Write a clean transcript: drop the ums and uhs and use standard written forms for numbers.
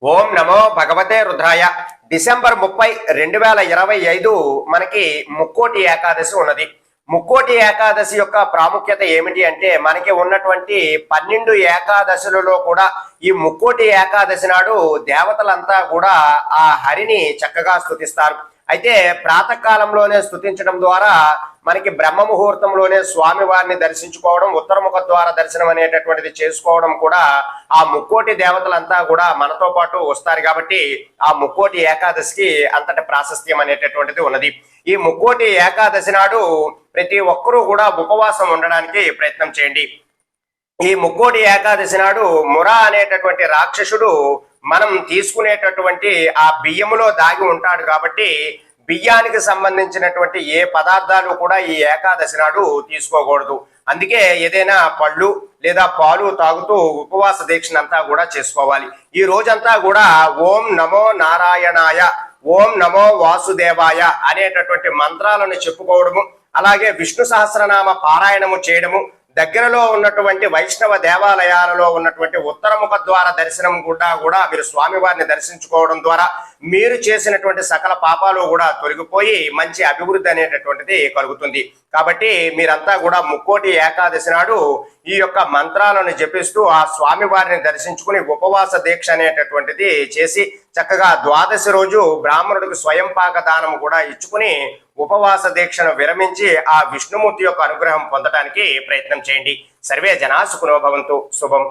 ఓం నమో భగవతే రుద్రాయ. డిసెంబర్ 30, 2025 మనకి ముక్కోటి ఏకాదశి ఉన్నది. ముక్కోటి ఏకాదశి యొక్క ప్రాముఖ్యత ఏమిటి అంటే, మనకి ఉన్నటువంటి 12 ఏకాదశులలో కూడా ఈ ముక్కోటి ఏకాదశి నాడు దేవతలంతా కూడా ఆ హరిని చక్కగా స్తుతిస్తారు. అయితే ప్రాతకాలంలోనే స్తుతించడం ద్వారా మనకి బ్రహ్మ ముహూర్తంలోనే స్వామి వారిని దర్శించుకోవడం, ఉత్తరముఖ ద్వార దర్శనం అనేటటువంటిది చేసుకోవడం కూడా ఆ ముక్కోటి దేవతలంతా కూడా మనతో పాటు వస్తారు. కాబట్టి ఆ ముక్కోటి ఏకాదశికి అంతటి ప్రాశస్త్యం అనేటటువంటిది ఉన్నది. ఈ ముక్కోటి ఏకాదశి నాడు ప్రతి ఒక్కరూ కూడా ఉపవాసం ఉండడానికి ప్రయత్నం చేయండి. ఈ ముక్కోటి ఏకాదశి నాడు మురా అనేటటువంటి రాక్షసుడు మనం తీసుకునేటటువంటి ఆ బియ్యములో దాగి ఉంటాడు. కాబట్టి బియ్యానికి సంబంధించినటువంటి ఏ పదార్థాలు కూడా ఈ ఏకాదశి నాడు తీసుకోకూడదు. అందుకే ఏదైనా పళ్ళు లేదా పాలు తాగుతూ ఉపవాస దీక్షనంతా కూడా చేసుకోవాలి. ఈ రోజంతా కూడా ఓం నమో నారాయణాయ, ఓం నమో వాసుదేవాయ అనేటటువంటి మంత్రాలను చెప్పుకోవడము, అలాగే విష్ణు సహస్రనామ పారాయణము చేయడము, దగ్గరలో ఉన్నటువంటి వైష్ణవ దేవాలయాలలో ఉన్నటువంటి ఉత్తరముఖ ద్వార దర్శనం కూడా మీరు స్వామివారిని దర్శించుకోవడం ద్వారా మీరు చేసినటువంటి సకల పాపాలు కూడా తొలగిపోయి మంచి అభివృద్ధి అనేటటువంటిది కలుగుతుంది. కాబట్టి మీరంతా కూడా ముక్కోటి ఏకాదశి నాడు ఈ యొక్క మంత్రాలను జపిస్తూ ఆ స్వామివారిని దర్శించుకుని ఉపవాస దీక్ష అనేటటువంటిది చేసి చక్కగా ద్వాదశి రోజు బ్రాహ్మణుడికి స్వయం పాక దానం కూడా ఇచ్చుకుని ఉపవాస దీక్షను విరమించి ఆ విష్ణుమూర్తి యొక్క అనుగ్రహం పొందడానికి ప్రయత్నం చేయండి. సర్వే జనా సుఖినో భవంతు. శుభం.